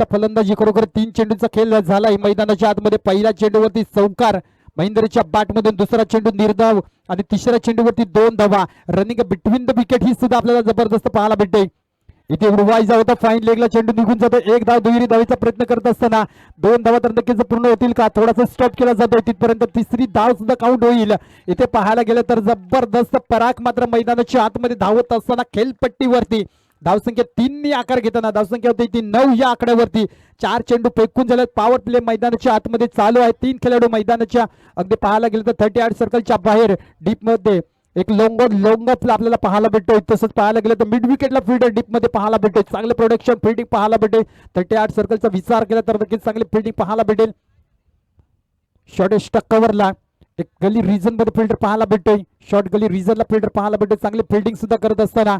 फलंदाजी खरोखर 3 चेंडूचा खेळ झालाय मैदानाच्या आतमध्ये. पहिल्या चेंडूवरती चौकार महेंद्रच्या बॅटमधून, दुसरा चेंडू निर्धाव आणि तिसऱ्या चेंडूवरती 2 धावा. रनिंग बिटवीन द विकेट ही सुद्धा आपल्याला जबरदस्त पाहायला भेटते. इथे उडवायचा होता फाईन लेगला, चेंडू निघून जातो. 1 धाव दुहेरी धावेचा प्रयत्न करत असताना 2 धावा तर नक्कीच पूर्ण होतील का, थोडासा स्टॉप केला जातोय तिथपर्यंत. तिसरी धाव सुद्धा काउंट होईल. इथे पाहायला गेलं तर जबरदस्त पराग मात्र मैदानाच्या आतमध्ये धावत असताना खेळपट्टीवरती धावसंख्या 3 आकार घेताना धावसंख्या होती ती 9 या आकड्यावरती. 4 चेंडू फेकून झाले. पॉवर प्ले मैदानाच्या आतमध्ये चालू आहे. 3 खेळाडू मैदानाच्या अगदी पाहायला गेलं तर 38 सर्कलच्या बाहेर डीप मध्ये एक लॉंग आपल्याला पाहायला भेटतोय. तसंच पाहायला गेलं तर मिड विकेटला फील्डर डीप मध्ये पाहायला भेटेल. चांगलं प्रोडक्शन फिल्डिंग पाहायला भेटेल. 38 सर्कलचा विचार केला तर नक्कीच चांगली फिल्डिंग पाहायला भेटेल. शॉर्टेस्ट कव्हरला एक गली रिजन मध्ये फिल्डर पाहायला भेटतोय. शॉर्ट गली रिजनला फिल्डर पाहायला भेटेल. चांगली फिल्डिंग सुद्धा करत असताना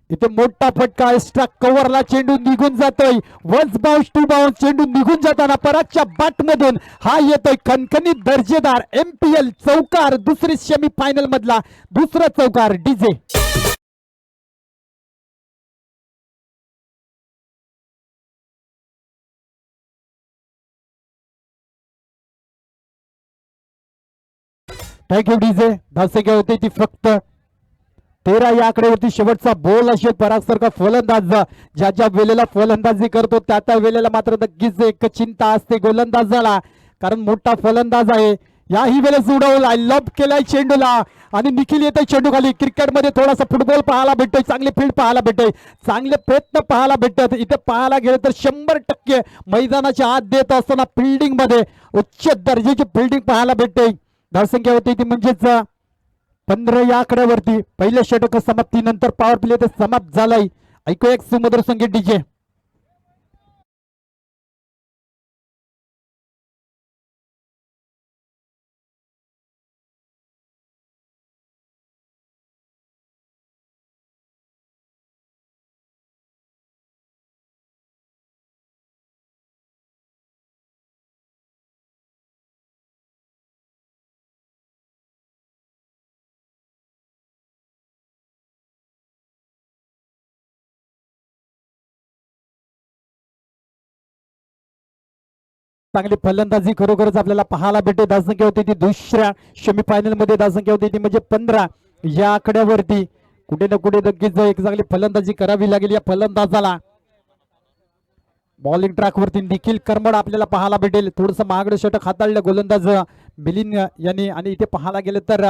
इथे मोठा फटका. एक्स्ट्रा कव्हरला चेंडू निघून जातोय. 1 बाउन्स 2 बाउन्स चेंडू निघून जाताना परागच्या बॅट मधून हा येतोय खणखणीत दर्जेदार MPL चौकार. दुसरी सेमी फायनल मधला दुसरा चौकार डीजे. Thank you DJ. धावसंख्या होते ती फक्त 13 या आकड्यावरती. शेवटचा बॉल असेल पराग सारखा फलंदाज ज्या ज्या वेळेला फलंदाजी करतो त्या त्या वेळेला मात्र नक्कीच एक चिंता असते गोलंदाजाला, कारण मोठा फलंदाज आहे. याही वेळेस उडवला, लॉब केलाय चेंडूला आणि निखिल येतोय चेंडू खाली. क्रिकेटमध्ये थोडासा फुटबॉल पाहायला भेटतोय. चांगली फील्ड पाहायला भेटते. चांगले प्रयत्न पाहायला भेटतात. इथे पाहायला गेलं तर 100% मैदानाच्या आत देत असताना फिल्डिंग मध्ये उच्च दर्जाची फिल्डिंग पाहायला भेटते. धावसंख्या होती ती म्हणजेच 15 या आकड्यावरती. पहिल्या षटक समाप्तीनंतर पॉवर प्ले ते समाप्त झालाय. ऐकूया एक सुमधुर संगीत डीजे. चांगली फलंदाजी खरोखरच आपल्याला पाहायला भेटते. धावसंख्या होती ती दुसऱ्या सेमीफायनल मध्ये. धावसंख्या होती ती म्हणजे 15 या आकड्यावरती. कुठे ना कुठे नक्कीच एक चांगली फलंदाजी करावी लागेल या फलंदाजाला. बॉलिंग ट्रॅक वरती निखिल करमड आपल्याला पाहायला भेटेल. थोडस महागडं षटक हाताळलं गोलंदाज मिलिंद यांनी. आणि इथे पाहायला गेलं तर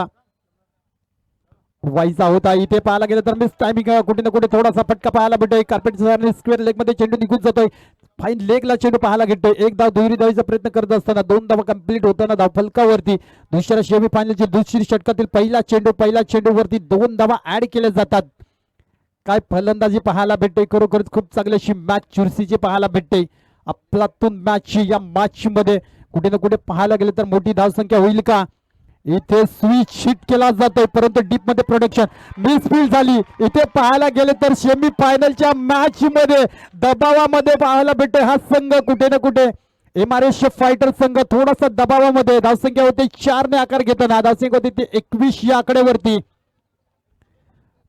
वाईचा होता. इथे पाहायला गेलं तर मिस टायमिंग, कुठे ना कुठे थोडासा फटका पाहायला भेटतोय. कार्पेट स्क्वेअर लेग मध्ये चेंडू निघून जातोय. फाईन लेगला चेंडू पाहायला घेतोय. 1 धाव दुहेरी धावेचा प्रयत्न करत असताना 2 धावा कंप्लीट होताना धाव फलकावरती. दुसऱ्या सेमी फायनलची दुसरी षटकातील पहिल्या चेंडूवरती 2 धावा ऍड केल्या जातात. काय फलंदाजी पाहायला भेटते. खरोखरच खूप चांगली अशी मॅच चुरशीची पाहायला भेटते. अफलातून मॅच या मॅच मध्ये कुठे ना कुठे पाहायला गेले तर मोठी धावसंख्या होईल का. इथे स्विच हिट केला जातोय परंतु डीप मध्ये प्रोडक्शन मिसफील्ड झाली. इथे पाहायला गेले तर सेमी फायनलच्या मॅच मध्ये दबावामध्ये पाहायला भेटतोय हा संघ. कुठे ना कुठे MRS फायटर संघ थोडासा दबावामध्ये. धावसंख्या होते 4 ने आकार घेताना. धावसंख्या होती ती 21 या आकड्यावरती.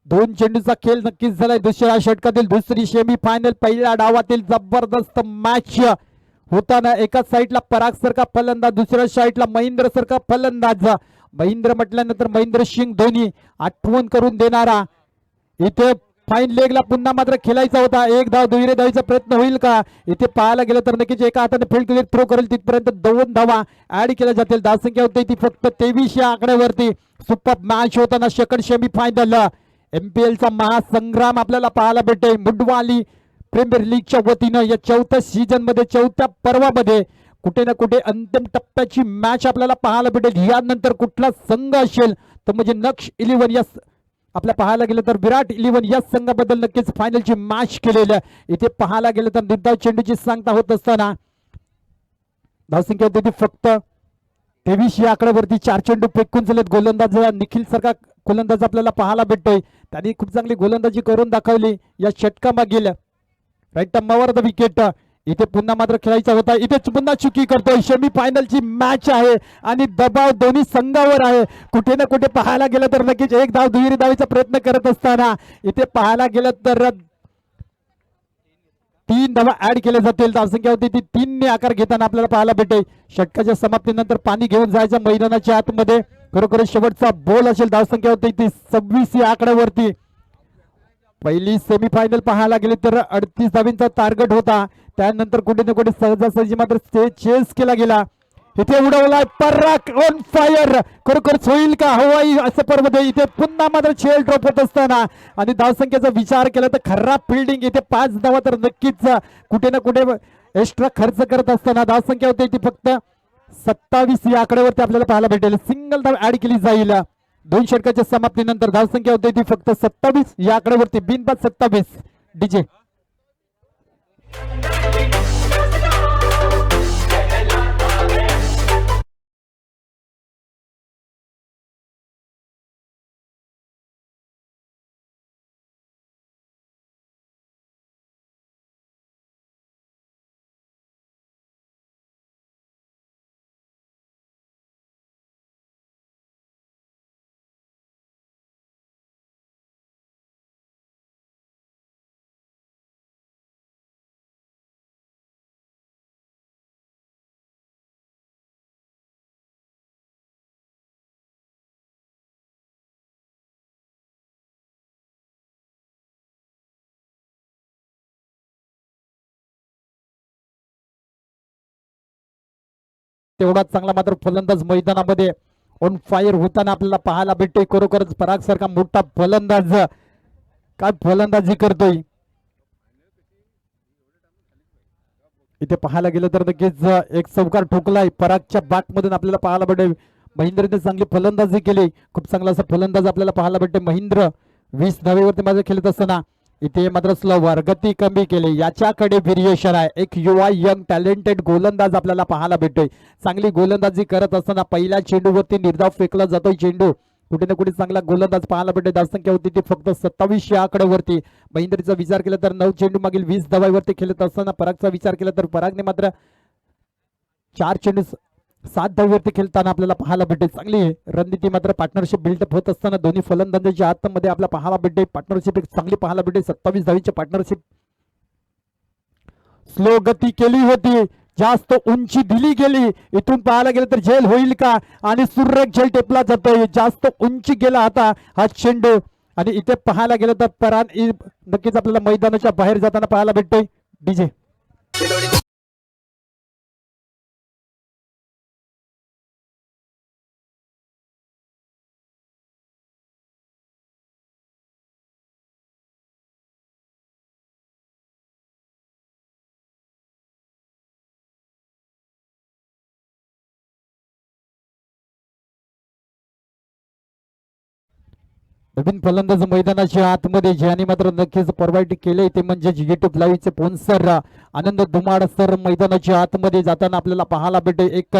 2 चेंडूचा खेळ नक्कीच झालाय. दुसऱ्या षटकातील दुसरी सेमी फायनल पहिल्या डावातील जबरदस्त मॅच होताना एका साईडला पराग सारखा फलंदाज, दुसऱ्या साईडला महेंद्र सारखा फलंदाज. महेंद्र म्हटल्यानंतर महेंद्र सिंग धोनी आठवण करून देणारा. इथे फाईन लेगला पुन्हा मात्र खेळायचा होता. 1 धाव दुहेरी धावेचा प्रयत्न होईल का. इथे पाहायला गेलं तर नक्कीच एका हाताने फील्ड क्लिअर थ्रो करेल तिथपर्यंत 2 धावा ऍड केल्या जातील. धावसंख्या होती ती फक्त 23 या आकड्यावरती. सुपर मॅच होताना सेकंड सेमी फायनल MPL चा महासंग्राम आपल्याला पाहायला भेटेल. मुंडवाली प्रीमियर लीगच्या वतीनं या 4थ्या सीझन मध्ये 4थ्या पर्वामध्ये कुठे ना कुठे अंतिम टप्प्याची मॅच आपल्याला पाहायला भेटेल. यानंतर कुठला संघ असेल तर म्हणजे नक्ष 11 या आपल्या पाहायला गेलं तर विराट 11 या संघाबद्दल नक्कीच फायनलची मॅच केलेली आहे. इथे पाहायला गेलं तर निर्धाव चेंडूची सांगता होत असताना धावसंख्या होती फक्त 23 या आकड्यावरती. 4 चेंडू फेकून झालेत. गोलंदाज निखिल सारखा गोलंदाज आपल्याला पाहायला भेटतोय. त्यांनी खूप चांगली गोलंदाजी करून दाखवली या षटकामागील. राईट टर्मावर द विकेट. इथे पुन्हा मात्र खेळायचा होता. इथे पुन्हा चुकी करतोय. सेमी फायनलची मॅच आहे आणि दबाव दोन्ही संघावर आहे. कुठे ना कुठे पाहायला गेलं तर नक्कीच 1 धाव दुहेरी धावेचा प्रयत्न करत असताना इथे पाहायला गेलं तर 3 धावा ऍड केल्या जातील. धावसंख्या होती ती 3 ने आकार घेताना आपल्याला पाहायला भेटेल. षटकाच्या समाप्तीनंतर पाणी घेऊन जायचं मैदानाच्या आतमध्ये. खरोखर शेवटचा बॉल असेल. धावसंख्या होती ती 26 या आकड्यावरती. पहिली सेमीफायनल पाहायला गेले तर 38 धावींचा टार्गेट होता. त्यानंतर कुठे ना कुठे सहजासहजी मात्र चेस केला गेला. इथे उडवला पराक ऑन फायर. खरोखर होईल का हवाई असं पर्वत. इथे पुन्हा मात्र खेळ ड्रॉप होत असताना आणि धावसंख्येचा विचार केला तर खराब फिल्डिंग. इथे 5 धावा तर नक्कीच कुठे ना कुठे एक्स्ट्रा खर्च करत असताना धावसंख्या होती ती फक्त 27 या आकड्यावरती आपल्याला पाहायला भेटेल. सिंगल धाव ऍड केली जाईल. 2 षटकाच्या समाप्तीनंतर धावसंख्या होती ती फक्त 27 या आकड्यावरती. बिनबाद 27. डीजे तेवढाच चांगला मात्र फलंदाज मैदानामध्ये ऑन फायर होताना आपल्याला पाहायला भेटतोय. खरोखरच पराग सारखा मोठा फलंदाज काय फलंदाजी करतोय. इथे पाहायला गेलं तर नक्कीच एक चौकार ठोकलाय परागच्या बॅट मधून आपल्याला पाहायला भेटेल. महेंद्रने चांगली फलंदाजी केली. खूप चांगला असा फलंदाज आपल्याला पाहायला भेटते. महेंद्र 20 धावेवरती माझं खेळत असताना इथे मात्र स्लोवर गती कमी केली. याच्याकडे व्हेरिएशन आहे. एक युवा यंग टॅलेंटेड गोलंदाज आपल्याला पाहायला भेटतोय. चांगली गोलंदाजी करत असताना पहिल्या चेंडूवरती निर्धाव फेकला जातोय. चेंडू कुठे ना कुठे चांगला गोलंदाज पाहायला भेटतोय. धावसंख्या होती ती फक्त 27 या आकड्यावरती. महेंद्रचा विचार केला तर 9 चेंडू मागील 20 धावांवरती खेळत असताना परागचा विचार केला तर परागने मात्र 4 चेंडू 7 धावेवरती खेळताना आपल्याला पाहायला भेटेल. चांगली रणनीती मात्र पार्टनरशिप बिल्डअप होत असताना दोन्ही फलंदाजांच्या आतमध्ये आपल्याला पाहायला भेटते. पार्टनरशिप एक चांगली पाहायला भेटते. 27 धावीची पार्टनरशिप. स्लो गती केली होती. जास्त उंची दिली गेली. इथून पाहायला गेलं तर झेल होईल का आणि सुरेख झेल टेपला जातोय. जास्त उंची गेला आता हा चेंडू आणि इथे पाहायला गेलं तर परान नक्कीच आपल्याला मैदानाच्या बाहेर जाताना पाहायला भेटतोय. डीजे नवीन फलंदाज मैदानाच्या आतमध्ये ज्याने मात्र नक्कीच प्रोव्हाइड केले ते म्हणजे युट्यूब लाईव्हचे स्पॉन्सर आनंद धुमाड सर मैदानाच्या आतमध्ये जाताना आपल्याला पाहायला भेटते. एक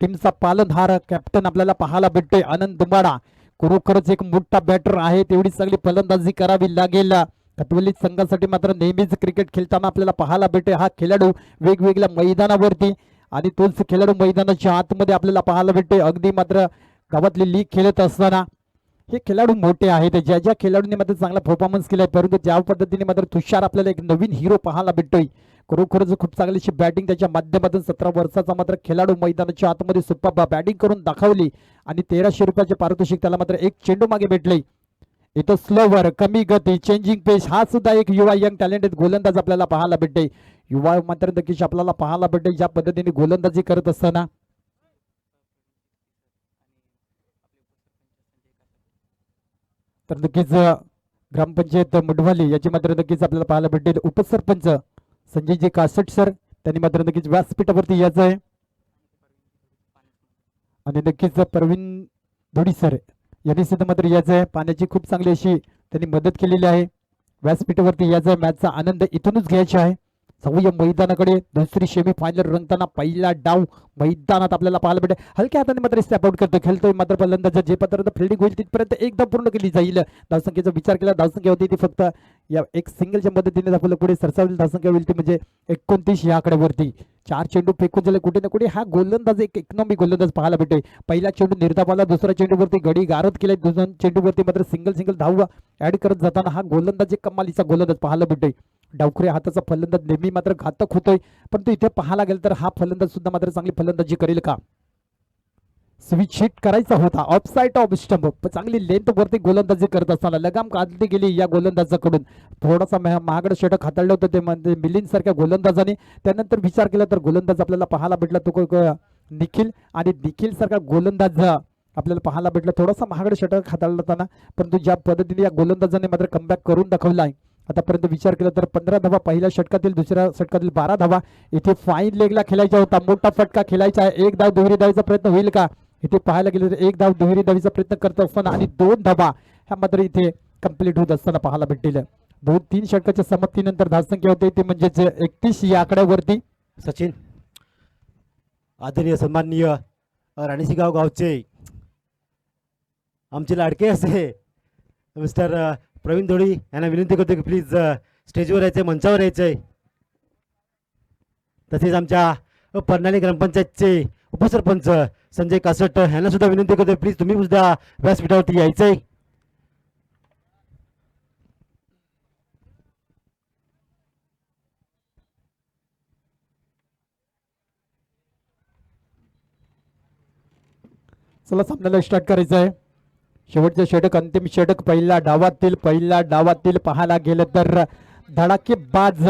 टीमचा पालनहार कॅप्टन आपल्याला पाहायला भेटते आनंद धुमाडा. खरोखरच एक मोठा बॅटर आहे. तेवढी चांगली फलंदाजी करावी लागेल. कटवली संघासाठी मात्र नेहमीच क्रिकेट खेळताना आपल्याला पाहायला भेटते. हा खेळाडू वेगवेगळ्या मैदानावरती आणि तोच खेळाडू मैदानाच्या आतमध्ये आपल्याला पाहायला भेटते. अगदी मात्र गावातली लीग खेळत असताना हे खेळाडू मोठे आहेत. ज्या ज्या खेळाडूंनी मात्र चांगला परफॉर्मन्स केलाय परंतु ज्या पद्धतीने मात्र तुषार आपल्याला एक नवीन हिरो पाहायला भेटतोय. खरोखरच खूप चांगलीशी बॅटिंग त्याच्या माध्यमातून 17 वर्षाचा मात्र खेळाडू मैदानाच्या आतमध्ये सुपर बॅटिंग करून दाखवली आणि 1300 रुपयाचे पारितोषिक त्याला मात्र एक चेंडू मागे भेटले. इथं स्लोवर कमी गती चेंजिंग पेस हा सुद्धा एक युवा यंग टॅलेंटेड गोलंदाज आपल्याला पाहायला भेटते. युवा मात्र नक्कीच आपल्याला पाहायला भेटते ज्या पद्धतीने गोलंदाजी करत असताना. तर नक्कीच ग्रामपंचायत मुडवाली याची मात्र नक्कीच आपल्याला पाहायला भेटेल. उपसरपंच संजयजी कासट सर त्यांनी मात्र नक्कीच व्यासपीठावरती यायचं आहे आणि नक्कीच प्रवीण धोडी सर यांनी सुद्धा मात्र यायचं आहे. पाण्याची खूप चांगली अशी त्यांनी मदत केलेली आहे. व्यासपीठावरती यायचं आहे. मॅचचा आनंद इथूनच घ्यायचा आहे. जाऊया मैदानाकडे. दुसरी सेमी फायनल रंगताना पहिला डाव मैदानात आपल्याला पाहायला भेटेल. हलक्या हाताने मात्र स्टॅप आउट करतो खेळतोय मात्र फलंदाज जेपर्यंत फिल्डिंग होईल तिथपर्यंत एकदा पूर्ण केली जाईल. धावसंख्येचा विचार केला धावसंख्या होती ती फक्त या एक सिंगलच्या मदतीने आपल्याला पुढे सरसावली धावसंख्या होईल ती म्हणजे 29 या आकड्यावरती. 4 चेंडू फेकून झाले कुठे ना कुठे हा गोलंदाज एक इकॉनॉमी गोलंदाज पाहायला भेटेल. पहिला चेंडू निर्धावाला दुसऱ्या चेंडूवरती गडी गारद केलाय. दुसऱ्या चेंडूवरती मात्र सिंगल धाव ऍड करत जाताना हा गोलंदाज एक कमालीचा गोलंदाज पाहायला भेटेल. डावखुऱ्या हाताचा फलंदाज नेहमी मात्र घातक होतोय, परंतु इथे पाहायला गेलं तर हा फलंदाज सुद्धा मात्र चांगली फलंदाजी करेल का? स्विच हिट करायचा होता, ऑफ साइड ऑफ स्टंप, चांगली लेंथ वरती गोलंदाजी करत असताना लगाम काढली गेली या गोलंदाजाकडून. थोडासा महागडं षटक हाताळलं होतं ते म्हणजे मिलिंद सारख्या गोलंदाजाने. त्यानंतर विचार केला तर गोलंदाज आपल्याला पाहायला भेटला तो निखिल, आणि निखिल सारखा गोलंदाज आपल्याला पाहायला भेटला. थोडासा महागडं षटक हाताळताना, परंतु ज्या पद्धतीने या गोलंदाजाने मात्र कमबॅक करून दाखवलाय आतापर्यंत विचार केला तर 15 धावा पहिल्या षटकातील, दुसऱ्या षटकातील 12 धावा. इथे फाईन लेगला खेळायचा होता, मोठा फटका खेळायचा आहे. एक धाव दुहेरी धावीचा प्रयत्न होईल का? इथे पाहायला गेलं तर एक धाव दुहेरी धावीचा प्रयत्न करत असताना आणि 2 धावा ह्या मात्र इथे कंप्लीट होत असताना पाहायला भेटतील. 2-3 षटकाच्या समाप्तीनंतर धावसंख्या होते ते म्हणजेच 31 या आकड्यावरती. सचिन, आदरणीय सन्माननीय राणीसिंगाव गावचे आमचे लाडके असे मिस्टर प्रवीण धोडी यांना विनंती करतो की प्लीज स्टेजवर यायचे, मंचावर यायचे. तसेच आमच्या पर्नाली ग्रामपंचायतचे उपसरपंच संजय कासट यांना सुद्धा विनंती करतो प्लीज तुम्ही सुद्धा व्यासपीठावरती यायचंय. चला सामन्याला स्टार्ट करायचं आहे. शेवटचे षटक, अंतिम षटक पहिल्या डावातील पाहायला गेलं तर धडाकेबाज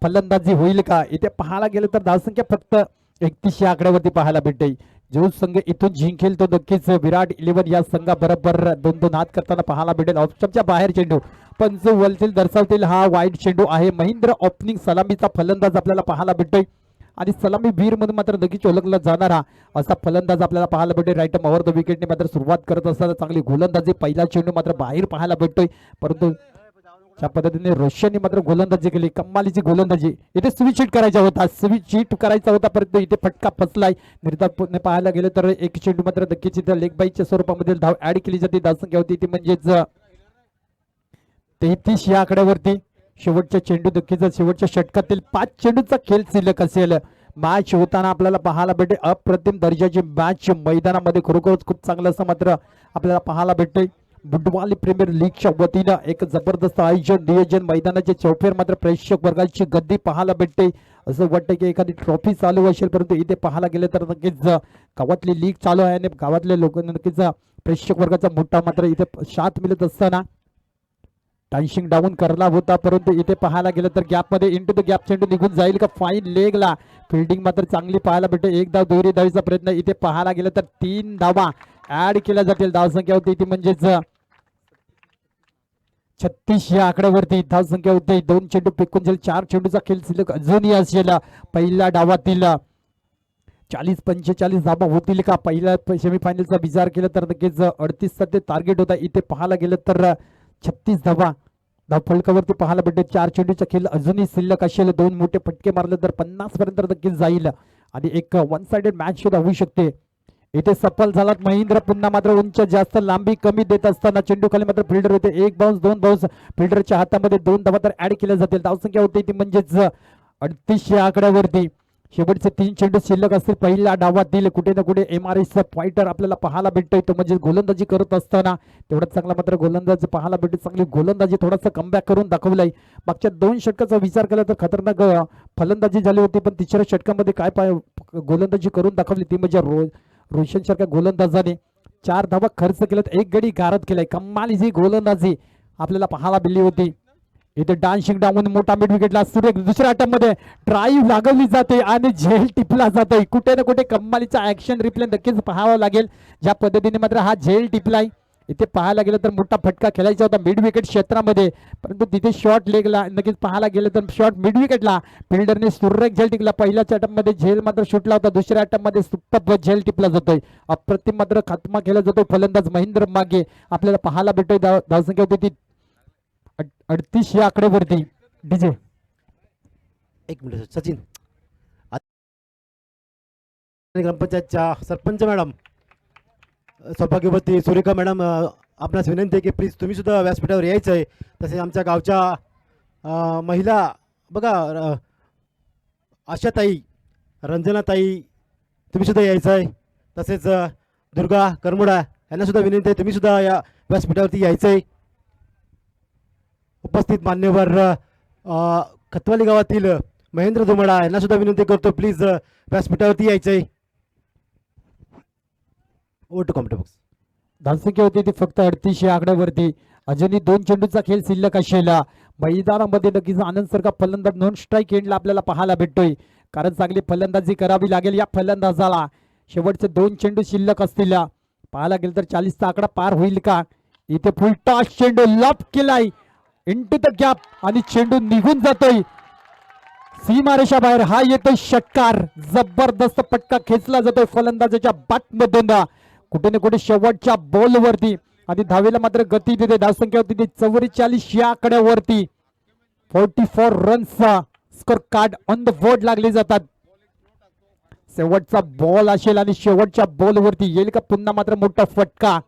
फलंदाजी होईल का? इथे पाहायला गेलं तर धावसंख्या फक्त 31 या आकड्यावरती पाहायला भेटेल. जो संघ इथून जिंकेल तो नक्कीच विराट 11 या संघाबरोबर 2-2 हात करताना पाहायला भेटेल. ऑप्शनच्या बाहेर चेंडू पंच वलतील दर्शवतील हा वाईड चेंडू आहे. महेंद्र ओपनिंग सलामीचा फलंदाज आपल्याला पाहायला भेटतोय आणि सलामी वीर म्हणून मात्र नक्कीच ओळखला जाणारा असा फलंदाज आपल्याला पाहायला भेटेल. राईट ओव्हर द विकेटने मात्र सुरुवात करत असताना चांगली गोलंदाजी, पहिला चेंडू मात्र बाहेर पाहायला भेटतोय, परंतु त्या पद्धतीने रोशनने मात्र गोलंदाजी केली, कमालीची गोलंदाजी. इथे स्विच हिट करायचा होता, परंतु इथे फटका फसलाय. निर्धावने पाहायला गेलं तर एक चेंडू मात्र नक्कीच इथे लेग बाईच्या स्वरूपामध्ये धाव ऍड केली जाते. धावसंख्या होती ती म्हणजेच 33 या आकड्यावरती. शेवटच्या चेंडू नक्कीच शेवटच्या षटकातील 5 चेंडूचा खेळ शिल्लक असेल. मॅच होताना आपल्याला पाहायला भेटे अप्रतिम दर्जाची मॅच मैदानामध्ये खरोखरच खूप चांगलं असं मात्र आपल्याला पाहायला भेटतंय. बुडवाली प्रीमियर लीगच्या वतीनं एक जबरदस्त आयोजन नियोजन, मैदानाचे चौफेर मात्र प्रेक्षक वर्गाची गर्दी पाहायला भेटते. असं वाटतं की एखादी ट्रॉफी चालू असेल, परंतु इथे पाहायला गेलं तर नक्कीच गावातली लीग चालू आहे आणि गावातले लोक नक्कीच प्रेक्षक वर्गाचा मोठा मात्र इथे साथ मिळत असताना टाइशिंग डाऊन करला होता, परंतु इथे पाहायला गेलं तर गॅपमध्ये इंटू द गॅप चेंडू निघून जाईल का? फाईन लेगला फिल्डिंग मात्र चांगली पाहायला भेटते. एक धाव दुहेरी धावीचा प्रयत्न. इथे पाहायला गेलं तर 3 धावा ऍड केल्या जातील. धावसंख्या होती ती म्हणजेच 36 या आकड्यावरती धावसंख्या होती. 2 चेंडू फेकून जाईल, 4 चेंडूचा खेळ शिल्लक अजूनही असेल. पहिल्या डावातील 40-45 धावा होतील का? पहिल्या सेमीफायनलचा विचार केला तर नक्कीच 38 ते टार्गेट होता. इथे पाहायला गेलं तर 36 धावा फलकावरती पाहायला भेटते. 4 चेंडूचा खेळ अजूनही शिल्लक असेल. 2 मोठे फटके मारले तर 50 पर्यंत नक्कीच जाईल आणि एक वन साइडेड मॅच सुद्धा होऊ शकते. इथे सफल झालात महेंद्र. पुन्हा मात्र उंच जास्त लांबी कमी देत असताना चेंडू खाली मात्र फिल्डर होते. 1 बाउन्स 2 बाउन्स फिल्डरच्या हातामध्ये 2 धावा तर ऍड केल्या जातील. धावसंख्या होती ती म्हणजेच 38 या आकड्यावरती. शेवटचे 3 चेंडू शिल्लक असतील. पहिल्या डावातील कुठे ना कुठे MRS फायटर आपल्याला पाहायला भेटतोय, तो म्हणजे गोलंदाजी करत असताना तेवढाच चांगला मात्र गोलंदाजी पाहायला भेटते. चांगली गोलंदाजी थोडासा कमबॅक करून दाखवलाय. मागच्या 2 षटकाचा विचार केला तर खतरनाक फलंदाजी झाली होती, पण तिसऱ्या षटकामध्ये काय गोलंदाजी करून दाखवली ती म्हणजे रोशन सारख्या गोलंदाजाने 4 धावा खर्च केल्यात, 1 गडी गारद केलाय. कमालीची गोलंदाजी आपल्याला पाहायला मिळाली होती. इथे डान्सिंग डाऊन मोठा मिड विकेटला सुरेख. दुसऱ्या अटॅम्पमध्ये ड्राईव्ह लागवली जाते आणि झेल टिपला जातोय. कुठे ना कुठे कमालीचा ऍक्शन रिप्ले नक्कीच पाहावा लागेल. ज्या पद्धतीने मात्र हा झेल टिपलाय. इथे पाहायला गेलं तर मोठा फटका खेळायचा होता मिड विकेट क्षेत्रामध्ये, परंतु तिथे शॉर्ट लेगला नक्कीच पाहायला गेलं तर शॉर्ट मिड विकेटला फिल्डरने सुरेख झेल टिकला. पहिल्याच्या अटॅम्पमध्ये झेल मात्र सुटला होता, दुसऱ्या अटॅम्पमध्ये सुप्प झेल टिपला जातोय. अप्रतिम मात्र खात्मा केला जातोय. फलंदाज महेंद्र मागे आपल्याला पाहायला भेटतोय. धावसंख्या होती ती 38 या आकड्यावरती. DJ 1 minute Sachin. ग्रामपंचायतच्या सरपंच मॅडम सौभाग्यवती सुरेखा मॅडम आपणास विनंती आहे की प्लीज तुम्ही सुद्धा व्यासपीठावर यायचं आहे. तसेच आमच्या गावच्या महिला बघा आशाताई, रंजनाताई तुम्ही सुद्धा यायचं आहे. तसेच दुर्गा करमुडा यांना सुद्धा विनंती आहे तुम्ही सुद्धा या व्यासपीठावरती यायचं आहे. उपस्थित मान्यवर खतवाली गावातील महेंद्र धुमाडा यांना सुद्धा विनंती करतो, प्लीज व्यासपीठावरती यायचंय. Over to comment box. धावसंख्या होती ती फक्त 38 या आकड्यावरती. अजूनही 2 चेंडूचा खेळ शिल्लक असेला. मैदानामध्ये नक्कीच आनंदसारखा फलंदाज नॉन स्ट्राईक एंडला आपल्याला पाहायला भेटतोय, कारण चांगली फलंदाजी करावी लागेल या फलंदाजाला. शेवटचे 2 चेंडू शिल्लक असतील. पाहायला गेलं तर 40चा आकडा पार होईल का. इथे फुल टॉस चेंडू लॉप केलाय इंटू द गॅप आणि चेंडू निघून जातोय सीमारेषा बाहेर. हा येतोय षटकार. जबरदस्त पटका खेचला जातोय फलंदाजाच्या बॅटमधून कुठे ना कुठे शेवटच्या बॉलवरती, आणि धावेला मात्र गती देते. धावसंख्या होती 44 या आकड्यावरती. 44 runs score card on the board लागले जातात. शेवटचा बॉल असेल आणि शेवटच्या बॉलवरती येईल का पुन्हा मात्र मोठा फटका.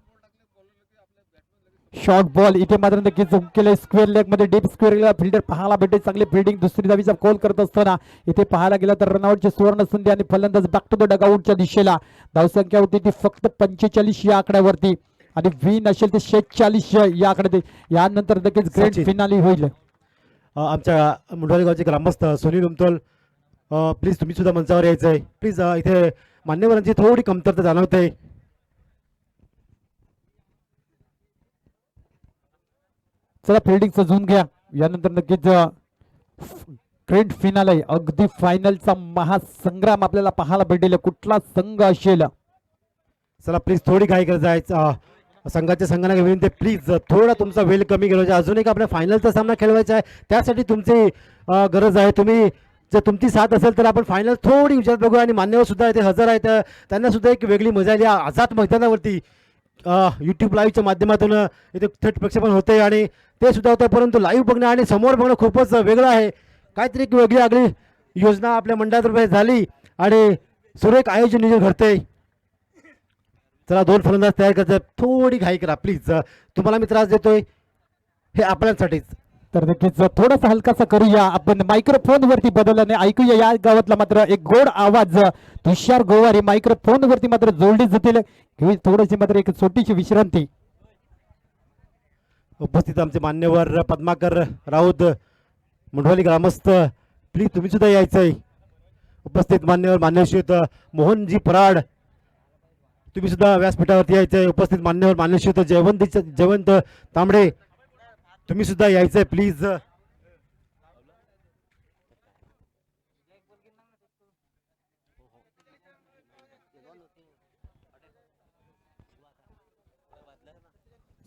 शॉर्ट बॉल इथे मात्र नक्कीच केले स्क्वेअर लेग मध्ये डीप स्क्वेअर फिल्डर पाहायला भेटे. चांगली फिल्डिंग दुसरी धावीचा कॉल करत असताना इथे पाहायला गेला तर रनआउटची सुवर्ण संधी आणि फलंदाज बॅक टू द डगआउटच्या दिशेला. धावसंख्या होती ती फक्त 45 या आकड्यावरती आणि विन असेल ते 46 या आकडे. यानंतर नक्कीच ग्रँड सचिन. फिनाली होईल. आमच्या मुंडवाली गावचे ग्रामस्थ सुनील उमतोल, प्लीज तुम्ही सुद्धा मंचावर यायचंय. प्लीज इथे मान्यवरांची थोडी कमतरता जाणवते. चला फिल्डिंग सजवून घ्या. यानंतर नक्कीच ग्रँड फिनाले अगदी फायनलचा महासंग्राम आपल्याला पाहायला भेटेल. कुठला संघ असेल. चला प्लीज थोडी घाई करत जायचं. संघाच्या संघाने विनंती, प्लीज थोडा तुमचा वेळ कमी केला. अजून एक आपल्या फायनलचा सामना खेळवायचा आहे, त्यासाठी तुमची गरज आहे. तुम्ही जर तुमची साथ असेल तर आपण फायनल थोडी विचार बघूया. आणि मान्यवर सुद्धा इथे हजर आहेत, त्यांना सुद्धा एक वेगळी मजा आली आझाद मैदानावरती. यूट्यूब लाईव्हच्या माध्यमातून इथे थेट प्रक्षेपण होते आणि ते सुद्धा होतं, परंतु लाईव्ह बघणं आणि समोर बघणं खूपच वेगळं आहे. काहीतरी एक वेगळी आगळी योजना आपल्या मंडळातर्फे झाली आणि सुरेख आयोजन नियोजन घडते. चला 2 फलंदाज तयार करतात, थोडी घाई करा प्लीज. तुम्हाला मी त्रास देतोय हे आपल्यासाठीच. तर नक्कीच थोडासा हलकासा करूया आपण. मायक्रोफोन वरती बदलल्याने ऐकूया या गावातला मात्र एक गोड आवाज. तुषार गोवारी मायक्रोफोन वरती मात्र जोडली जातील. थोडीशी मात्र एक छोटीशी विश्रांती. उपस्थित आमचे मान्यवर पद्माकर राऊत, मुंडवाली ग्रामस्थ, प्लीज तुम्ही सुद्धा यायचंय. उपस्थित मान्यवर मान्यश्रीत मोहनजी पराड, तुम्ही सुद्धा व्यासपीठावरती यायचंय. उपस्थित मान्यवर मान्यश्रीत जयवंत तांबडे, तुम्ही सुद्धा यायचंय प्लीज.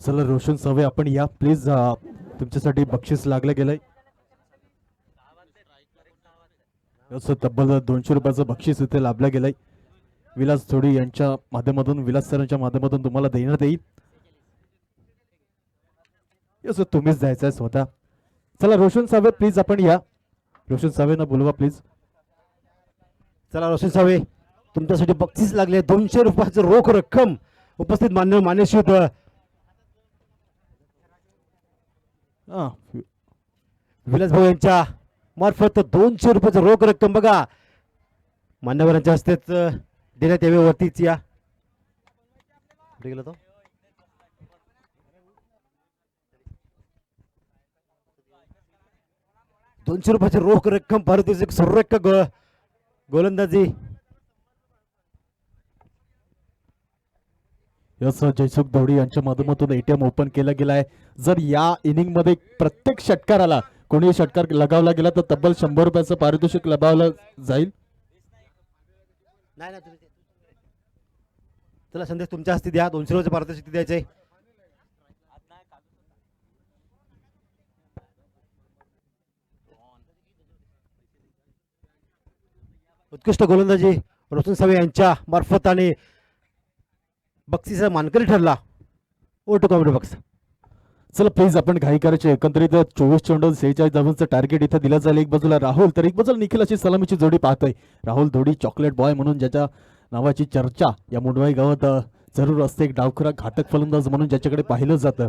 चला रोशन सवे आपण या प्लीज. तुमच्यासाठी बक्षीस लागलं गेलंय. असं तब्बल 200 रुपयाचं बक्षीस इथे लाभलं गेलंय. विलास थोडी यांच्या माध्यमातून, विलास सरांच्या माध्यमातून तुम्हाला देण्यात येईल. असं तुम्हीच जायचं आहे स्वतः. चला रोशन सावे प्लीज आपण या. रोशन सावेंना बोलवा प्लीज. चला रोशन सावे, तुमच्यासाठी बक्षीस लागले 200 रुपयाचं रोख रक्कम. उपस्थित मान्यवर मान्यश्रीत विलास भाऊ यांच्या मार्फत 200 रुपयाचं रोख रक्कम बघा मान्यवरांच्या हस्तेच देण्यात यावे. वरतीच या. कुठे गेला तो? ₹200 रुपयाची रोख रक्कम. भारतीय सुरेख गोलंदाजी. यस जयसुख दौडी यांच्या माध्यमातून एटीएम ओपन केला गेला आहे. जर या इनिंग मध्ये प्रत्येक षटकाराला कोणी षटकार लगावला गेला तर तब्बल 100 रुपयाचं पारितोषिक लभावलं जाईल. नाही चला संदेश तुमच्या हस्ते द्या. 200 रुपयाचं पारितोषिक द्यायचे. उत्कृष्ट गोलंदाजी रोशन सावे यांच्या मार्फत आणि बक्षीचा मानकरी ठरला. ओटो कॉमेडी बॉक्स. चला प्लीज आपण घाई करायची. एकंदरीत 24 चेंडू 46 धावांचं टार्गेट इथं दिलं जाईल. एक बाजूला राहुल तर एक बाजूला निखिल अशी सलामीची जोडी पाहतोय. राहुल धोडी चॉकलेट बॉय म्हणून ज्याच्या नावाची चर्चा या मुंडवाई गावात जरूर असते. एक डावखुरा घातक फलंदाज म्हणून ज्याच्याकडे पाहिलं जातं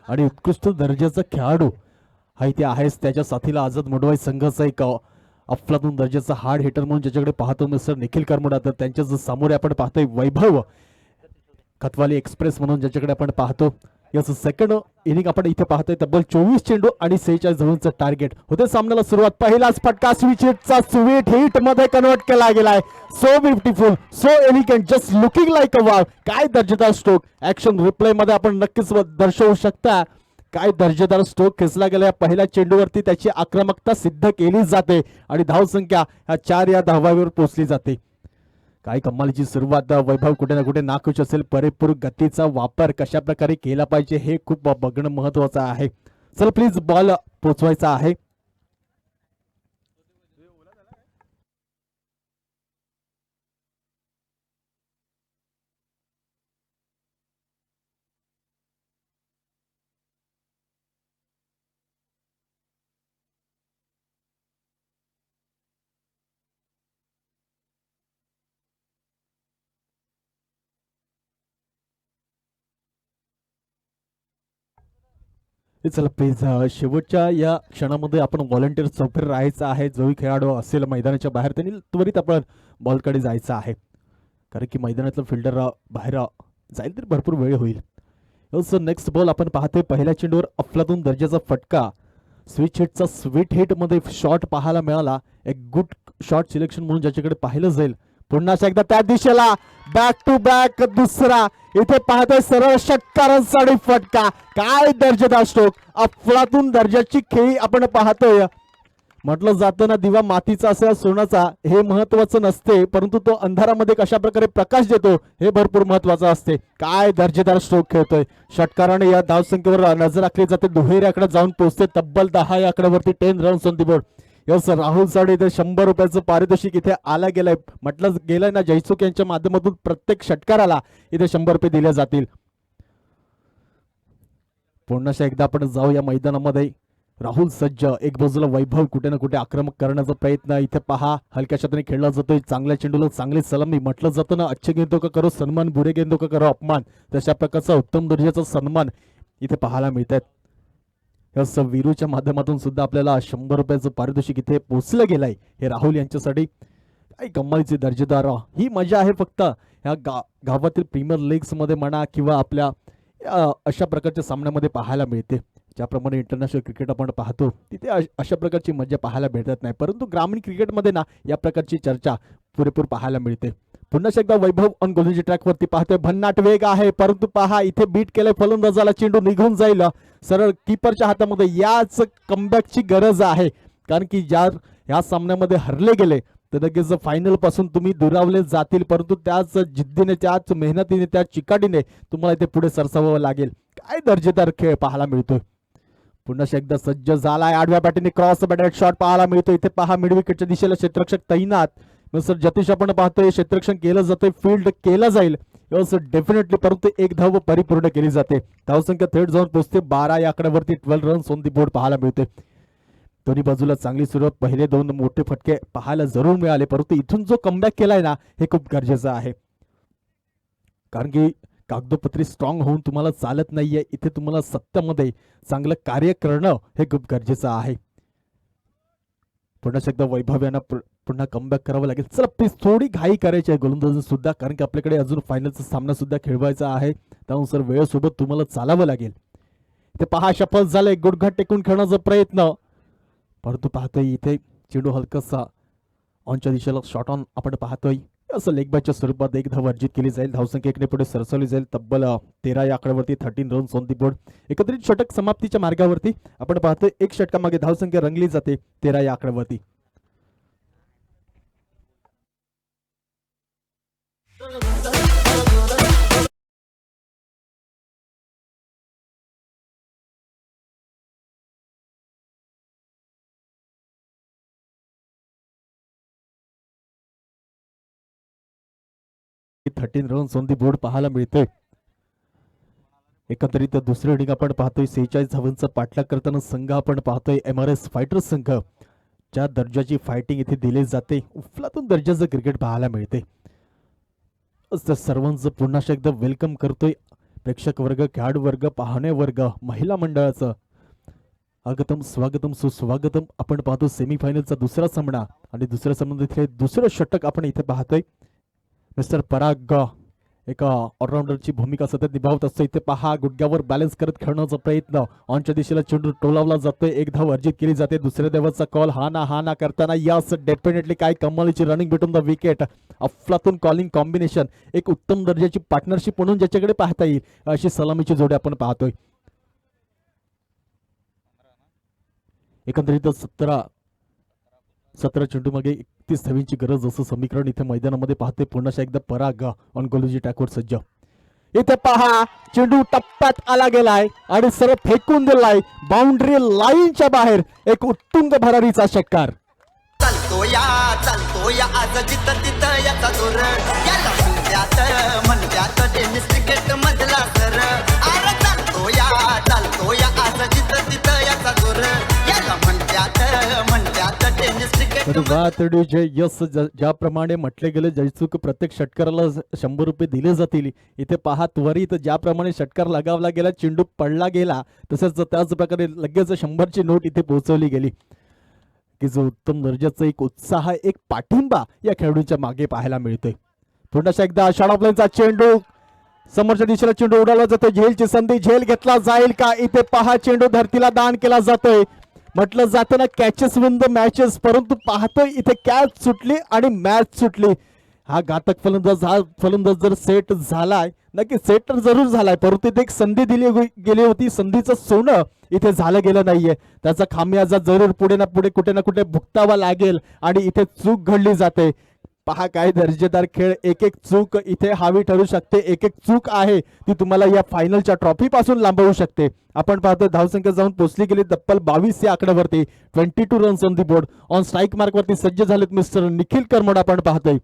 आणि उत्कृष्ट दर्जाचा खेळाडू हा इथे आहेच. त्याच्या साथीला आझाद मुंडवाई संघाचा एक अफलातून दर्जाचा हार्ड हिटर म्हणून ज्याच्याकडे पाहतो मिस्टर निखिल करमुडा. तर त्यांच्या समोर आपण पाहतोय वैभव खतवाली एक्सप्रेस म्हणून ज्याच्याकडे आपण पाहतो. याचं सेकंड इनिंग आपण इथे पाहतोय. तब्बल 24 चेंडू आणि 46 धावांचं टार्गेट होते सामन्याला सुरुवात. पहिलाच फटका स्विच हिटचा स्वीट हिट मध्ये कन्वर्ट केला गेलाय. So beautiful, so elegant, just looking like a wow. काय दर्जेदार स्ट्रोक ऍक्शन रिप्ले मध्ये आपण नक्कीच दर्शवू शकता. काय दर्जेदार स्ट्रोक खेचला गेला या पहिल्या चेंडूवरती. त्याची आक्रमकता सिद्ध केली जाते आणि धावसंख्या ह्या 4 या धावांवर पोहोचली जाते. काय कमालीची सुरुवात. वैभव कुठे ना कुठे नाखुश असेल. पुरेपूर गतीचा वापर कशा प्रकारे केला पाहिजे हे खूप बघणं महत्वाचं आहे. चल प्लीज बॉल पोचवायचा आहे. चला प्लीज शेवटच्या या क्षणामध्ये आपण व्हॉलंटियर चौकरी राहायचं आहे. जोही खेळाडू असेल मैदानाच्या बाहेर त्यांनी त्वरित आपण बॉलकडे जायचं आहे. कारण की मैदानातलं फिल्डर बाहेर जाईल तर भरपूर वेळ होईल. नेक्स्ट बॉल आपण पाहतोय. पहिल्या चेंडूवर अफलातून दर्जाचा फटका. स्विच हिटचा स्वीट हिट मध्ये शॉट पाहायला मिळाला. एक गुड शॉट सिलेक्शन म्हणून ज्याच्याकडे पाहिलं जाईल. पुन्हा एकदा त्या दिशेला बॅक टू बॅक दुसरा. इथे पाहतोय सरळ षटकारांसाठी फटका. काय दर्जेदार स्ट्रोक. अफलातून दर्जाची खेळी आपण पाहतोय. म्हटलं जातं ना, दिवा मातीचा असेल सोन्याचा हे महत्वाचं नसते, परंतु तो अंधारामध्ये कशा प्रकारे प्रकाश देतो हे भरपूर महत्वाचं असते. काय दर्जेदार स्ट्रोक खेळतोय. षटकाराने या धावसंख्येवर नजर राखली जाते. दुहेरीकडे जाऊन पोहोचते. तब्बल 10 या आकड्यावरती 10 runs on the board. Yes, Rahul साडे इथे 100 रुपयाचं पारितोषिक इथे आला गेलंय. म्हटलं गेलंय ना, जयचूक यांच्या माध्यमातून प्रत्येक षटकाराला इथे 100 रुपये दिले जातील. पुन्हा एकदा आपण जाऊ या मैदानामध्ये. राहुल सज्ज, एक बाजूला वैभव कुठे ना कुठे आक्रमक करण्याचा प्रयत्न. इथे पहा हलक्या शब्दाने खेळला जातोय. चांगल्या चेंडूला चांगली सलामी. म्हटलं जातं ना, अच्छे गेंदों का करो सन्मान, बुरे गेंदों का करो अपमान. तशा प्रकारचा उत्तम दर्जाचा सन्मान इथे पाहायला मिळतात. यस, वीरूच्या माध्यमातून सुद्धा आपल्याला 100 रुपयाचं पारितोषिक इथे पोचलं गेलंय. हे राहुल यांच्यासाठी काही कमालीची दर्जेदार ही मजा आहे फक्त ह्या गावातील प्रीमियर लीग्स मध्ये म्हणा किंवा आपल्या अशा प्रकारच्या सामन्यामध्ये पाहायला मिळते. ज्याप्रमाणे इंटरनॅशनल क्रिकेट आपण पाहतो तिथे अशा प्रकारची मजा पाहायला भेटत नाही, परंतु ग्रामीण क्रिकेटमध्ये ना या प्रकारची चर्चा पुरेपूर पाहायला मिळते. पुन्हा एकदा वैभव ऑन गोलंदाजी ट्रॅकवरती पाहतोय. भन्नाट वेग आहे, परंतु पहा इथे बीट केलंय फलंदाजाला. चेंडू निघून जाईल सरळ कीपरच्या हातामध्ये. याच कमबॅकची गरज आहे, कारण की या सामन्यामध्ये हरले गेले तर लगेच फायनल पासून तुम्ही दुरावले जातील, परंतु त्याच जिद्दीने, त्याच मेहनतीने, त्या चिकाटीने तुम्हाला इथे पुढे सरसावावं लागेल. काय दर्जेदार खेळ पाहायला मिळतोय. पुन्हा एकदा सज्ज झालाय. आडव्या बॅटीने क्रॉस बॅटेड शॉट पाहायला मिळतो. इथे पहा मिड विकेटच्या दिशेला क्षेत्ररक्षक तैनात. सर जतीश आपण पाहतोय क्षेत्ररक्षण केलं जातंय. फील्ड केलं जाईल डेफिनेटली, परंतु एक धाव परिपूर्ण केली जाते. धावसंख्या थेट जाऊन पोहोचते 12 या आकड्यावरती. 12 रन्स ऑन दी बोर्ड पाहायला मिळते. दोन्ही बाजूला चांगली सुरुवात. पहिले 2 मोठे फटके पाहायला जरूर मिळाले, परंतु इथून जो कमबॅक केलाय ना हे खूप गरजेचं आहे. कारण की कागदोपत्री स्ट्रॉंग होऊन तुम्हाला चालत नाहीये. इथे तुम्हाला सत्यामध्ये चांगलं कार्य करणं हे खूप गरजेचं आहे. पुन्हा एकदा वैभव यांना पुन्हा कमबॅक करावं लागेल. चला प्लीज थोडी घाई करायची आहे गोलंदाजी सुद्धा, कारण की आपल्याकडे अजून फायनलचा सामना सुद्धा खेळवायचा आहे. त्यानुसार वेळेसोबत तुम्हाला चालावं लागेल. इथे पहा शपथ झालंय. गुडघा टेकून खेळण्याचा प्रयत्न, परंतु पाहतोय इथे चेंडू हलकासा ऑनच्या दिशेला शॉट ऑन आपण पाहतोय. असं लेग बॅचच्या स्वरूपात एक धाव अर्जित केली जाईल. धावसंख्या एकने पुढे सरसवली जाईल. तब्बल 13 या आकड्यावरती 13 रन्स ऑन दी बोर्ड. एकत्रित षटक समाप्तीच्या मार्गावरती आपण पाहतोय. एक षटकामागे धावसंख्या रंगली जाते 13 या आकड्यावरती. Thirteen runs on the board पाहायला मिळतोय. एकंदरीत दुसरे इनिंग आपण पाहतोय. 46 धावांचा पाठलाग करताना संघ आपण पाहतोय MRS फायटर्स संघ. ज्या दर्जाची फायटिंग इथे दिली जाते, उफलातून दर्जाचं क्रिकेट पाहायला मिळते. सर्वांचं पुन्हा एकदा वेलकम करतोय. प्रेक्षक वर्ग, खेळाडू वर्ग, पाहणे वर्ग, महिला मंडळाचं स्वागतम स्वागतम सुस्वागतम. आपण पाहतो सेमीफायनलचा दुसरा सामना आणि दुसऱ्या सामन्यात दुसरं षटक आपण इथे पाहतोय. मिस्टर पराग एका ऑलराऊंडरची भूमिका सतत निभावत असतो. इथे पहा गुडघ्यावर बॅलन्स करत खेळण्याचा प्रयत्न, ऑनच्या दिशेला चेंडू टोलावला जातोय, एक धाव अर्जित केली जाते. दुसऱ्या धावाचा कॉल हा ना करताना यास डेफिनेटली काय कमालीची रनिंग भेटून द विकेट. अफलातून कॉलिंग कॉम्बिनेशन, एक उत्तम दर्जाची पार्टनरशिप म्हणून ज्याच्याकडे पाहता येईल अशी सलामीची जोडी आपण पाहतोय. एकंदरीत 17 चेंडू मागे 31 धावींची गरज असं समीकरण इथे मैदानामध्ये पाहते. पुन्हा एकदा पराग ऑन गोलंदाजी ट्रॅकवर सज्ज. इथे पहा चेंडू टप्प्यात आला गेलाय आणि सरळ फेकून दिलाय बाउंड्री लाईनच्या बाहेर. एक उत्तुंग भरारीचा षटकार. चालतो या आज जिथं तिथं याचा जोर याला म्हणत्यात टेनिस क्रिकेट मधला सर. अरे चालतो या आज जिथं तिथं याचा जोर याला म्हणत्यात टेनिस क्रिकेट. यस, ज्याप्रमाणे म्हटले गेले जयचूक प्रत्येक षटकाराला 100 रुपये दिले जातील. इथे पहा त्वरित ज्याप्रमाणे षटकार लगावला गेला, चेंडू पडला गेला, तसेच त्याच प्रकारे लगेच 100ची नोट इथे पोहोचवली गेली. की जो उत्तम दर्जाचा एक उत्साह, एक पाठिंबा या खेळाडूंच्या मागे पाहायला मिळतोय. पुन्हा एकदा शॉट ऑफ लाईनचा चेंडू, समोरच्या दिशेला चेंडू उडाला जातो. झेलची संधी, झेल घेतला जाईल का? इथे पहा चेंडू धरतीला दान केला जातोय. म्हटलं जातं ना कॅचेस विन द मॅचेस, परंतु पाहतोय इथे कॅच सुटली आणि मॅच सुटली. हा घातक फलंदाज जर सेट झालाय, नक्की सेट तर जरूर झालाय, परंतु इथे एक संधी दिली गेली होती. संधीचं सोनं इथे झालं गेलं नाहीये. त्याचा खामियाजा जरूर पुढे ना पुढे कुठे ना कुठे भुगतावा लागेल आणि इथे चूक घडली जाते. पहा काय दर्जेदार खेळ. एक चूक इथे हावी ठरू शकते. एक चूक आहे ती तुम्हाला या फायनलच्या ट्रॉफी पासून लांबवू शकते. आपण पाहतो धावसंख्या जाऊन पोहोचली गेली तब्बल 22 या आकड्यावरती. 22 runs on the board. On strike mark वरती सज्ज झालेत मिस्टर निखिल करमड. आपण पाहतोय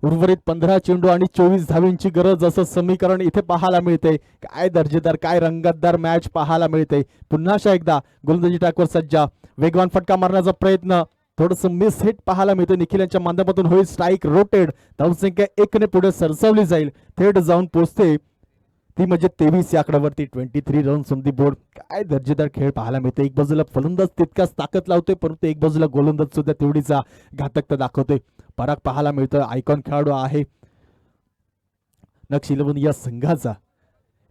उर्वरित 15 चेंडू आणि 24 धावींची गरज असं समीकरण इथे पाहायला मिळते. काय दर्जेदार, काय रंगतदार मॅच पाहायला मिळते. पुन्हा एकदा गोलंदाजी ट्रॅकवर सज्जा, वेगवान फटका मारण्याचा प्रयत्न, थोडस मिस हिट पाहायला मिळतं. निखिल यांच्या माध्यमातून होईल स्ट्राईक रोटेड. धावसंख्या 1 ने पुढे सरसावली जाईल, थेट जाऊन पोहोचते ती म्हणजे 23 या आकड्यावरती. 23 रन्स ऑन दी बोर्ड. काय दर्जेदार खेळ पाहायला मिळते. एक बाजूला फलंदाज तितकाच ताकद लावतोय, परंतु एक बाजूला गोलंदाज सुद्धा तेवढीचा घातकता दाखवतोय. पराग पाहायला मिळतोय. आयकॉन खेळाडू आहे नक्ष 11 या संघाचा.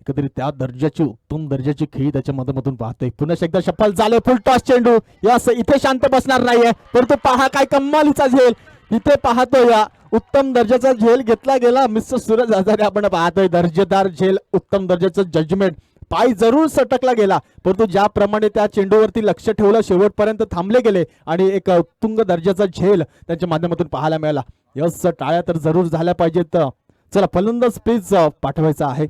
एकंदरीत त्या दर्जाची, उत्तम दर्जाची खेळी त्याच्या माध्यमातून पाहतोय. पुन्हा एकदा सफल झाले. फुल टॉस चेंडू. यास इथे शांत बसणार नाहीये, परंतु पहा काय कमालीचा झेल इथे पाहतोय. या उत्तम दर्जाचा झेल घेतला गेला. मिस्टर सूरज हजारे आपण पाहतोय. दर्जेदार झेल, उत्तम दर्जाचं जजमेंट. पाय जरूर सटकला गेला, परंतु ज्याप्रमाणे त्या चेंडूवरती लक्ष ठेवलं, शेवटपर्यंत थांबले गेले आणि एक उत्तुंग दर्जाचा झेल त्यांच्या माध्यमातून पाहायला मिळाला. यस, टाळ्या तर जरूर झाल्या पाहिजेत. चला फलंदाज प्लीज पाठवायचा आहे.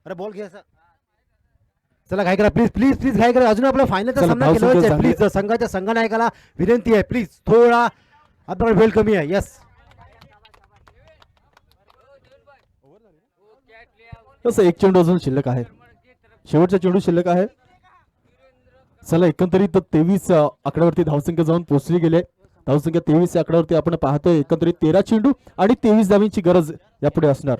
अरे बॉल घ्या सर. चला काय करा, प्लीज प्लीज प्लीज काय करा. अजून आपला फायनलचा चला, सामना धाव केला संख्या प्लीज. संघाच्या संघनायकाला विनंती आहे, प्लीज थोडा आपला वेळ कमी आहे. यस, तसं एक चेंडू अजून शिल्लक आहे. शेवटचा चेंडू शिल्लक आहे. चला एकंदरीत 23 आकड्यावरती धावसंख्या जाऊन पोहोचली गेले. धावसंख्या 23 या आकड्यावरती आपण पाहतोय. एकंदरीत 13 चेंडू आणि 23 धावींची गरज यापुढे असणार.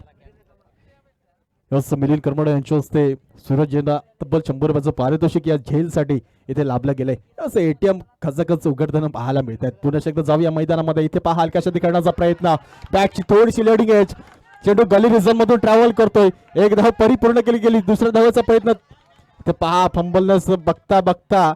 मिलिंद करमड यांच्या हस्ते सूरज यांना तब्बल 100 रुपयाचं पारितोषिक या झेलसाठी इथे लाभलं गेलंय. असं एटीएम खचाखच उघडताना पाहायला मिळतात. पुन्हा एकदा जाऊया मैदानामध्ये. इथे पहा हलक्याशा करण्याचा प्रयत्न, बॅटची थोडीशी लेडिंग एज, चेंडू गली रिझन मधून ट्रॅव्हल करतोय. एक धाव परिपूर्ण केली गेली. दुसऱ्या धावाचा प्रयत्न. इथे पहा फंबलनेस बघता बघता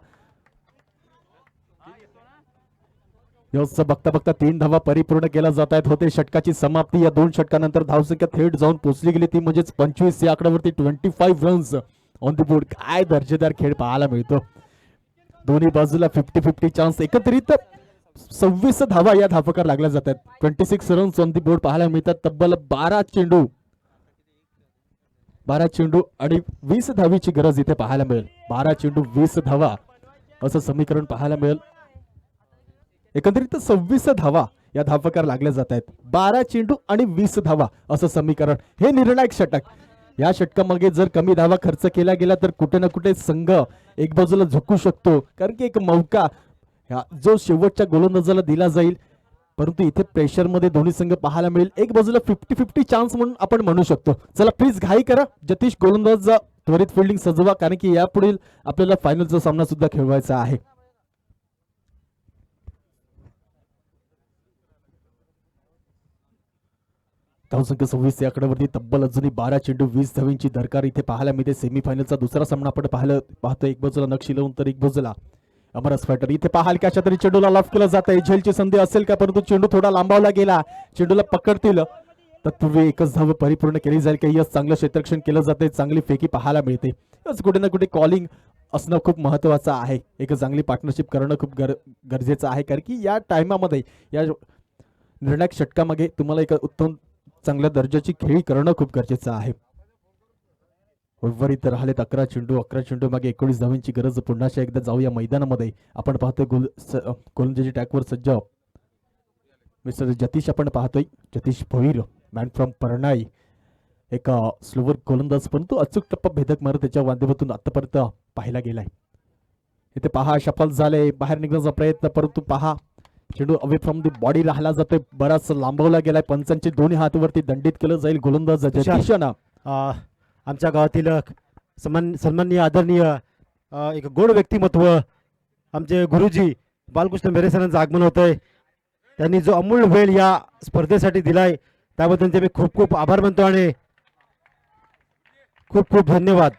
बघता बघता 3 धावा परिपूर्ण केल्या जात आहेत. होते षटकाची समाप्ती. या 2 षटकानंतर धावसंख्या थेट जाऊन पोहोचली गेली ती म्हणजेच 25 या आकड्यावरती. 25 रन्स ऑन द बोर्ड. काय दर्जेदार खेळ पाहायला मिळतो. दोन्ही बाजूला 50-50 चान्स. एकत्रित 26 धावा या धावफलकावर लागल्या जातात. 26 रन्स ऑन द बोर्ड पाहायला मिळतात. तब्बल 12 चेंडू आणि 20 धावीची गरज इथे पाहायला मिळेल. 12 चेंडू 20 धावा असं समीकरण पाहायला मिळेल. एकंदरीत 26 धावा या धावफलकावर लागल्या जात आहेत. 12 चेंडू आणि 20 धावा असं समीकरण. हे निर्णायक षटक. या षटकामागे जर कमी धावा खर्च केला गेला तर कुठे ना कुठे संघ एक बाजूला झुकू शकतो. कारण की एक मौका जो शेवटच्या गोलंदाजाला दिला जाईल परंतु इथे प्रेशरमध्ये दोन्ही संघ पाहायला मिळेल. एक बाजूला 50-50 चान्स म्हणून आपण म्हणू शकतो. चला प्लीज घाई करा, जतीश गोलंदाज त्वरित फिल्डिंग सजवा, कारण की यापुढील आपल्याला फायनलचा सामना सुद्धा खेळवायचा आहे. धावसंख्या 26 या आकड्यावरती तब्बल अजूनही 12 चेंडू 20 धावांची दरकार इथे पाहायला मिळते. सेमीफायनलचा दुसरा सामना आपण पाहतो. एक बाजूला नक्षी लावून तर एक बाजूला अमरस फायटर. इथे पाहाल की अशा तरी चेंडूला लॉफ केलं जात आहे. झेलची संधी असेल का, परंतु चेंडू थोडा लांबावला गेला. चेंडूला पकडतील तत्पूर्वी एकच धाव परिपूर्ण केली जाईल का, यस चांगलं क्षेत्ररक्षण केलं जाते, चांगली फेकी पाहायला मिळते. कुठे ना कुठे कॉलिंग असणं खूप महत्वाचं आहे. एक चांगली पार्टनरशिप करणं खूप गरजेचं आहे, कारण की या टायमामध्ये या निर्णायक षटकामागे तुम्हाला एक उत्तम चांगल्या दर्जाची खेळी करणं खूप गरजेचं आहे. उर्वरित राहिलेत 11 चेंडू मागे 19 धावांची गरज. पुन्हा एकदा जाऊया मैदानामध्ये. आपण पाहतोय गोलंदाजी टॅकवर सज्ज मिस्टर जतीश आपण पाहतोय. जतीश भोईर, मॅन फ्रॉम परनाई, एक स्लोवर गोलंदाज, परंतु अचूक टप्पा भेदक मारत त्याच्या माध्यमातून आतापर्यंत पाहायला गेलाय. इथे पहा शफल झाले, बाहेर निघण्याचा प्रयत्न, परंतु पहा चेंडू अवे फ्रॉम दी बॉडी राहिला जातोय, बराच लांबवला गेलाय. पंचांची दोन्ही हातावरती दंडित केलं जाईल. गोलंदाज जतीशना आमच्या गावातील सन्माननीय आदरणीय एक गोड व्यक्तिमत्व आमचे गुरुजी बालकृष्ण मेरे सरांचं आगमन होतंय. त्यांनी जो अमूल्य वेळ या स्पर्धेसाठी दिलाय त्याबद्दल त्यांचे मी खूप खूप आभार मानतो आणि खूप खूप धन्यवाद.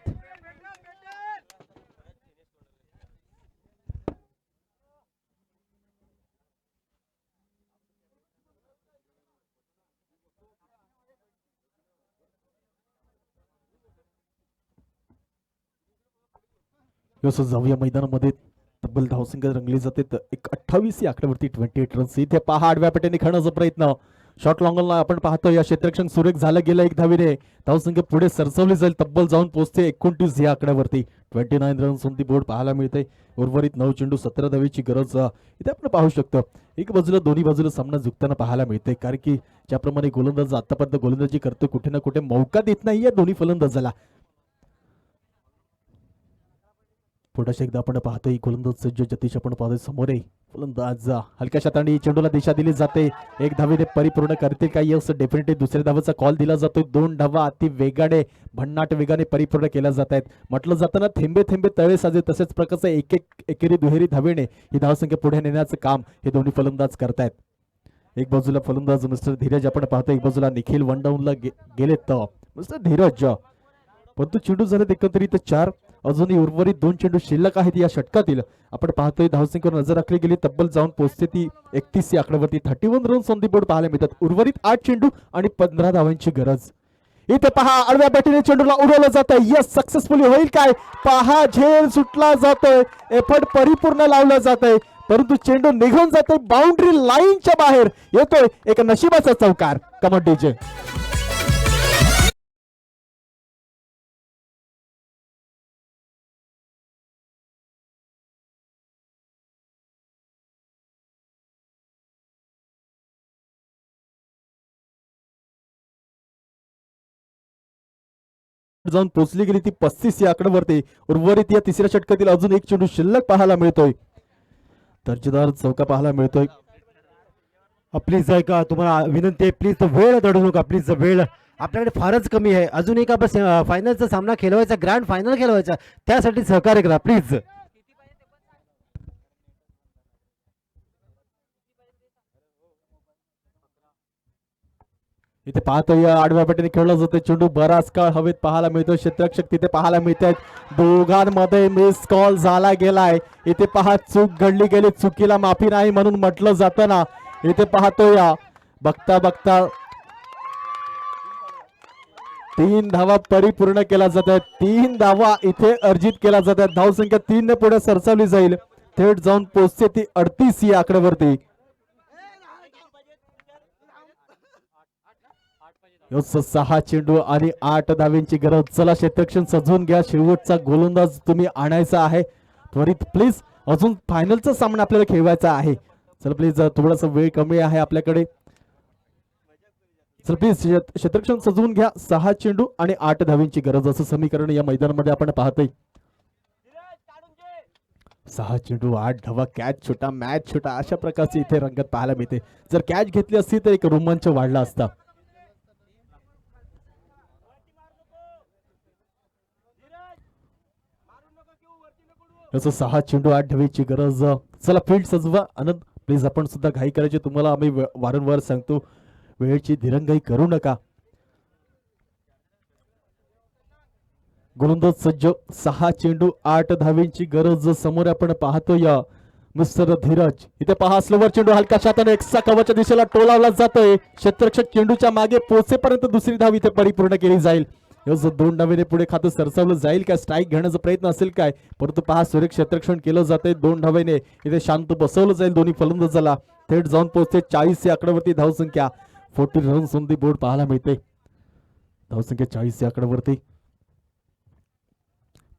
जाऊया मैदानामध्ये. तब्बल धावसंख्या रंगली जाते. एक 28 या आकड्यावरती 28 रन्स. इथे पहा आडव्या पेट्याने खेळण्याचा प्रयत्न, शॉर्ट लॉंगलला आपण पाहतो. या क्षेत्ररक्षण सुरेख झालं गेलं. एक धावीने धावसंख्या पुढे सरसवली जाईल, तब्बल जाऊन पोहोचते 29 या आकड्यावरती. 29 रन्स ऑन दी बोर्ड पाहायला मिळते. उर्वरित 9 चेंडू 17 धावेची गरज इथे आपण पाहू शकतो. एक बाजूला दोन्ही बाजूला सामना झुकताना पाहायला मिळते, कारण की ज्याप्रमाणे गोलंदाज आतापर्यंत गोलंदाजी करतो, कुठे ना कुठे मौका देत नाही या दोन्ही फलंदाजाला. पुढे एकदा आपण पाहतोय गोलंदाज सज्ज जतीश आपण पाहतोय समोर आहे. फलंदाज हलक्या शतांनी चेंडूला दिशा दिली जाते. एक धावेने परिपूर्ण करतील काही असं डेफिनेटली दुसऱ्या धावेचा कॉल दिला जातोय. 2 धावा अति वेगाने भन्नाट वेगाने परिपूर्ण केल्या जात आहेत. म्हटलं जाताना थेंबे थेंबे तळे साजे, तसेच प्रकारचं एक एकेरी दुहेरी धावेने ही धावसंख्या पुढे नेण्याचं काम हे दोन्ही फलंदाज करतायत. एक बाजूला फलंदाज मिस्टर धीरज आपण पाहतोय, एक बाजूला निखिल वन डाऊनला गेले तर मिस्टर धीरज, परंतु चेंडू झालेत एकत्रित 4. अजूनही उर्वरित 2 चेंडू शिल्लक आहेत या षटकातील. आपण पाहतोय धावसंख्येवर नजर राखली गेली, तब्बल जाऊन पोहोचते ती 31 या आकड्यावरती. 31 रन्स ऑन दी बोर्ड पाहायला मिळतात. उर्वरित 8 चेंडू आणि 15 धावांची गरज. इथे पहा आडव्या बॅटीने चेंडूला उडवलं जातं. यस, सक्सेसफुली होईल काय, पहा झेल सुटला जातोय, एफर्ट परिपूर्ण लावलं जातंय, परंतु चेंडू निघून जातोय बाउंड्री लाईनच्या बाहेर. येतोय एक नशिबाचा चौकार. कबड्डीचे जाऊन पोहोचली गेली ती 35 या आकड्यावरती. उर्वरित या तिसऱ्या षटकातील अजून एक चेंडू शिल्लक पाहायला मिळतोय. दर्जेदार चौका पाहायला मिळतोय. प्लीज ऐका, तुम्हाला विनंती आहे, प्लीज वेळ दडू नका. प्लीज वेळ आपल्याकडे फारच कमी आहे. अजून एक आपण फायनलचा सामना खेळवायचा, ग्रँड फायनल खेळवायचा, त्यासाठी सहकार्य करा प्लीज. इथे पाहतो या आडव्या पट्टीने खेळला जातो. चेंडू बराच काळ हवेत पाहायला मिळतो. क्षेत्ररक्षक तिथे पाहायला मिळत आहेत. दोघांमध्ये मिस कॉल झाला गेलाय. इथे पहा चूक घडली गेली, चुकीला माफी नाही म्हणून म्हटलं जातं ना. इथे पाहतो या बघता बघता 3 धावा परिपूर्ण केला जातात. 3 धावा इथे अर्जित केला जातात. धावसंख्या 3 ने पुढे सरसावली जाईल. थेट जाऊन पोहोचते ती 38 या आकड्यावरती. 6 चेंडू आणि 8 धाव्यांची गरज. चला क्षेत्ररक्षण सजवून घ्या. शेवटचा गोलंदाज तुम्ही आणायचा आहे त्वरित प्लीज. अजून फायनलचा सामना आपल्याला खेळवायचा आहे. चला प्लीज, थोडासा वेळ कमी आहे आपल्याकडे. चला प्लीज क्षेत्ररक्षण सजवून घ्या. 6 चेंडू आणि 8 धाव्यांची गरज असं समीकरण या मैदानामध्ये आपण पाहतोय. 6 चेंडू 8 धावा, कॅच छोटा, मॅच छोटा, अशा प्रकारची इथे रंगत पाहायला मिळते. जर कॅच घेतली असती तर एक रोमांच वाढला असता. असं 6 चेंडू 8 धावेची गरज. चला फील्ड सजवा. आनंद प्लीज आपण सुद्धा घाई करायची, तुम्हाला आम्ही वारंवार सांगतो वेळेची दिरंगाई करू नका. गोलंदाज सज्ज. 6 चेंडू 8 धावेंची गरज. समोर आपण पाहतोय मिस्टर धीरज. इथे पहा स्लोवर चेंडू हलका शाताने एक्स्ट्रा कव्हरच्या दिशेला टोलावला जातोय. क्षेत्ररक्षक चेंडूच्या मागे पोहोचेपर्यंत दुसरी धाव इथे परिपूर्ण केली जाईल. 2 धावेने पुढे खातं सरसावलं जाईल का, स्ट्राईक घेण्याचा प्रयत्न असेल काय, परंतु पहा सुरेख क्षेत्ररक्षण केलं जातंय. 2 धावेने इथे शांत बसवलं जाईल दोन्ही फलंदाजाला. थेट जाऊन पोहोचते 40 या आकड्यावरती धावसंख्या. 40 रन्स ऑन दी बोर्ड पाहायला मिळते. धावसंख्या 40 या आकड्यावरती.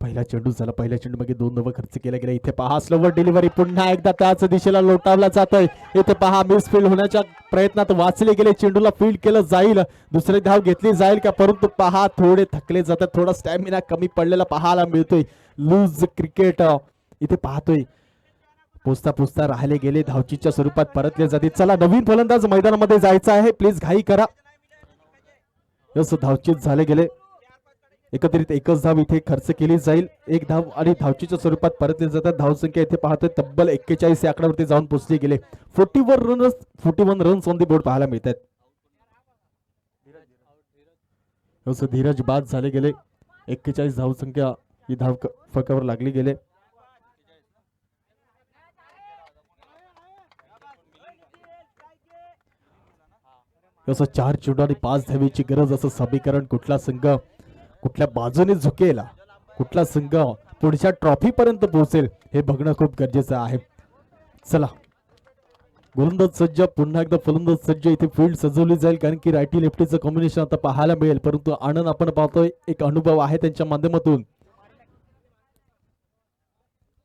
पहिला चेंडू झाला. पहिल्या चेंडू मागे 2 धावा खर्च केला गेला. इथे पहा स्लोवर डिलिव्हरी पुन्हा एकदा त्याच दिशेला लोटावला जातोय. इथे पहा मिसफील्ड होण्याच्या प्रयत्नात वाचले गेले. चेंडूला फील्ड केलं जाईल, दुसरी धाव घेतली जाईल का, परंतु पहा थोडे थकले जातात. थोडा स्टॅमिना कमी पडलेला पाहायला मिळतोय. लूज क्रिकेट इथे पाहतोय. पोचता पोचता राहिले गेले, धावचीच्या स्वरूपात परतले जाते. चला नवीन फलंदाज मैदानामध्ये जायचं आहे, प्लीज घाई करा. धावचीत झाले गेले. एकत्रित एकच धाव इथे खर्च केली जाईल. 1 धाव आणि धावचीच्या स्वरूपात परतले जातात. धावसंख्या इथे पाहतोय तब्बल 41 या आकड्यावरती जाऊन पोहोचली गेले. 41 रन्स ऑन दी बोर्ड पाहायला मिळतात. धीरज बाद झाले गेले. 41 धावसंख्या ही धाव फलकावर लागली गेले. असं 4 चेंडू आणि 5 धावेची गरज. असं समीकरण कुठला संघ कुठल्या बाजूने झुकेल, कुठला संघ पुढच्या ट्रॉफी पर्यंत पोहोचेल हे बघणं खूप गरजेचं आहे. चला गोलंदाज सज्ज. पुन्हा एकदा फलंदाज सज्ज. इथे फील्ड सजवली जाईल कारण की रायटी लेफ्टीचं कॉम्बिनेशन आता पाहायला मिळेल, परंतु आनंद आपण पाहतोय एक अनुभव आहे त्यांच्या माध्यमातून.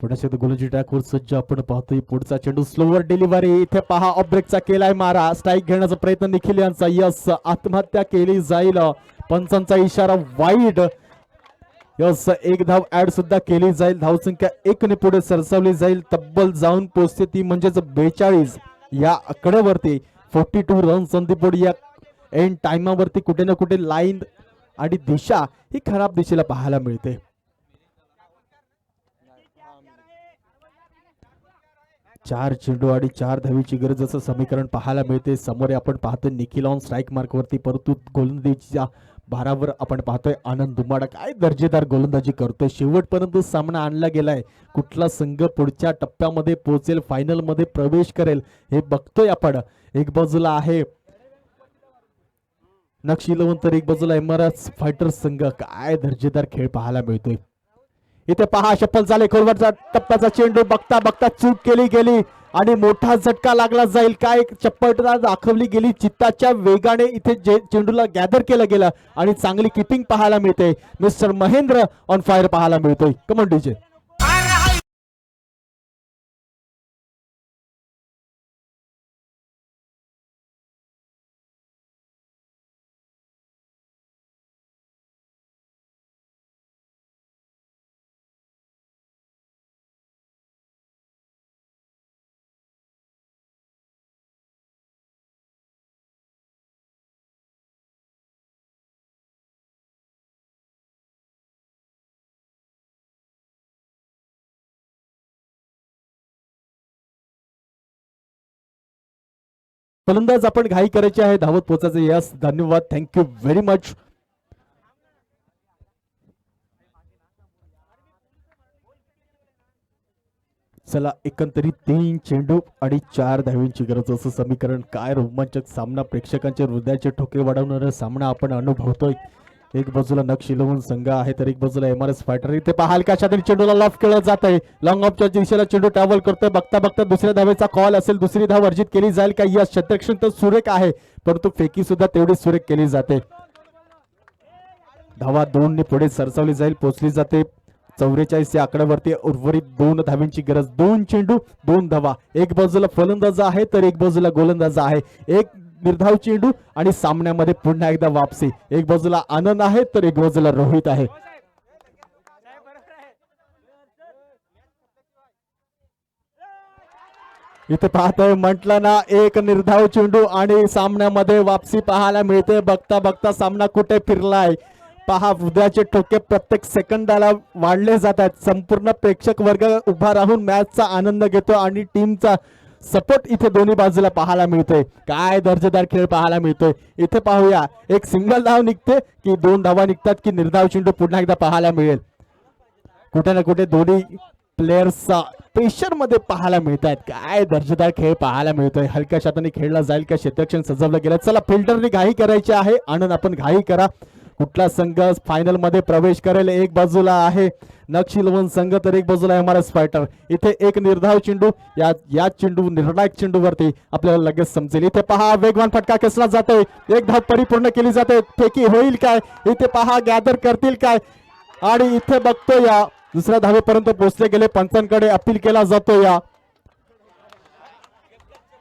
पुढच्या गोलंदाजी ट्रॅकवर सज्ज आपण पाहतोय. पुढचा चेंडू स्लोवर डिलिव्हरी. इथे पहा ऑफ ब्रेकचा केलाय मारा. स्ट्राईक घेण्याचा प्रयत्न निखिल यांचा. यस, आत्महत्या केली जाईल. पंचांचा इशारा वाईड. यस, 1 धाव ऍड सुद्धा केली जाईल. धावसंख्या 1 ने पुढे सरसावली जाईल. तब्बल जाऊन पोहोचते ती म्हणजेच 42 या आकड्यावरती. 42 रन्स ऑन दी बोर्ड. या एंड टाइमावरती कुठे ना कुठे लाईन आणि दिशा ही खराब दिशेला पाहायला मिळते. चार चेंडू आणि 4 धावेची गरज असं समीकरण पाहायला मिळते. समोर आपण पाहतोय निखिल ऑन स्ट्राईक मार्कवरती, परंतु गोलंदाजीच्या भारावर आपण पाहतोय आनंद दुमाडा. काय दर्जेदार गोलंदाजी करतोय. शेवटपर्यंत सामना आणला गेलाय. कुठला संघ पुढच्या टप्प्यामध्ये पोहोचेल, फायनल मध्ये प्रवेश करेल हे बघतोय आपण. एक बाजूला आहे नक्षी 11 तर एक बाजूला एमआरएस फायटर्स संघ. काय दर्जेदार खेळ पाहायला मिळतोय. इथे पहा शफल झाले. खोलवरचा टप्प्याचा चेंडू बघता बघता चूक केली गेली आणि मोठा झटका लागला जाईल. काय चप्पटता दाखवली गेली. चित्ताच्या वेगाने इथे चेंडूला गॅदर केलं गेलं आणि चांगली किपिंग पाहायला मिळते. मिस्टर महेंद्र ऑन फायर पाहायला मिळतोय. Come on DJ. फलंदाज आपण घाई करायची आहे, धावत पोहोचायचं. यस, धन्यवाद, थँक्यू व्हेरी मच. चला एकंदरीत 3 चेंडू आणि 4 धावेंची गरज असं समीकरण. काय रोमांचक सामना, प्रेक्षकांच्या हृदयाचे ठोके वाढवणारा सामना आपण अनुभवतोय. एक बाजूला नक्षी 11 संघ आहे तर एक बाजूला एमआरएस फायटर. इथे पहा हलक्या शाताने चेंडूला लॉफ केलं जात आहे. लॉंग ऑफच्या दिशेला चेंडू ट्रॅव्हल करतोय. बघता बघता दुसऱ्या धावेचा कॉल असेल. दुसरी धाव अर्जित केली जाईल का. यस, क्षेत्ररक्षण तर सुरेख आहे परंतु फेकी सुद्धा तेवढी सुरेख केली जाते. धावा 2 ने पुढे सरसावली जाईल, पोहोचली जाते 44 या आकड्यावरती. उर्वरित 2 धावेंची गरज. 2 चेंडू 2 धावा. एक बाजूला फलंदाज आहे तर एक बाजूला गोलंदाज आहे. एक निर्धाव चेंडू आणि सामन्यामध्ये पुन्हा एकदा वापसी. एक बाजूला आनंद आहे तर एक बाजूला रोहित आहे. इथे पाहतोय म्हटलं ना एक निर्धाव चेंडू आणि सामन्यामध्ये वापसी पाहायला मिळते. बघता बघता सामना कुठे फिरलाय पहा. उद्याचे ठोके प्रत्येक सेकंदाला वाढले जात आहेत. संपूर्ण प्रेक्षक वर्ग उभा राहून मॅचचा आनंद घेतो आणि टीमचा सपोर्ट इथे दोन्ही बाजूला पाहायला मिळतोय. काय दर्जेदार खेळ पाहायला मिळतोय. इथे पाहूया एक सिंगल धाव निघते की 2 धावा निघतात की निर्धाव चेंडू पुन्हा एकदा पाहायला मिळेल. कुठे ना कुठे दोन्ही प्लेयर्सचा प्रेशर मध्ये पाहायला मिळत आहेत. काय दर्जेदार खेळ पाहायला मिळतोय. हलक्या हाताने खेळला जाईल का क्षेत्ररक्षण सजवलं गेलं. चला फिल्डरने घाई करायची आहे. आनंद आपण घाई करा. कुठला संघ फायनल मध्ये प्रवेश करेल. एक बाजूला आहे नक्षीलवन संघ तर एक बाजूला एमआरएस फायटर. इथे एक निर्धाव चेंडू या चेंडू निर्णायक चेंडूवरती आपल्याला लगेच समजेल. इथे पहा वेगवान फटका कसला जातोय. एक धाव परिपूर्ण केली जाते. फेकी होईल काय. इथे पहा गॅदर करतील काय आणि इथे बघतो या दुसऱ्या धावेपर्यंत पोहोचले गेले. पंचांकडे अपील केला जातो या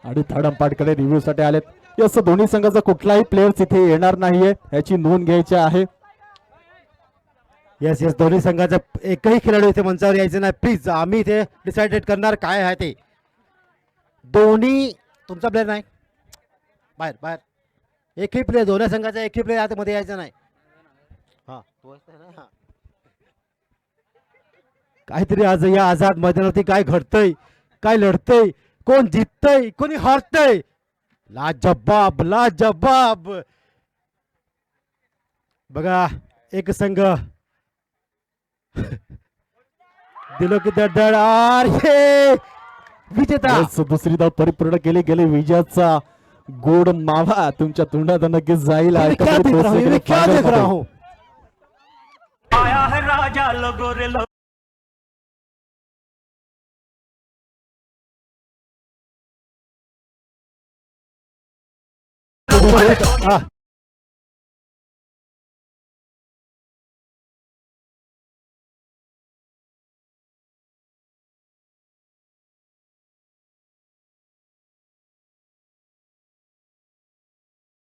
आणि थर्ड अंपायरकडे रिव्ह्यू साठी आलेत. असं दोन्ही संघाचा कुठलाही प्लेअर इथे येणार नाहीये याची नोंद घ्यायची आहे. येस येस दोन्ही संघाचा एकही खेळाडू इथे मंचावर यायचं नाही प्लीज. आम्ही इथे डिसाइडेड करणार काय आहे ते. दोन्ही तुमचा प्लेअर नाही बाहेर बाहेर. एकही प्लेअर दोन्ही संघाचा एकही प्लेअर आतमध्ये यायचा नाही. हा काहीतरी आज या आझाद मैदानावरती काय घडतंय काय लढतंय कोण जिततंय कोणी हारतंय. लाजबाब लाजबाब. बघा एक संघ दिलो की दडदड आर हे विजेता. yes, दुसरी धाव परिपूर्ण केली गेली. विजयाचा गोड मावा तुमच्या तोंडात नक्कीच जाईल. मैं क्या देख रहा हूं, मैं क्या देख रहा हूं. आया है राजा लगोरे हा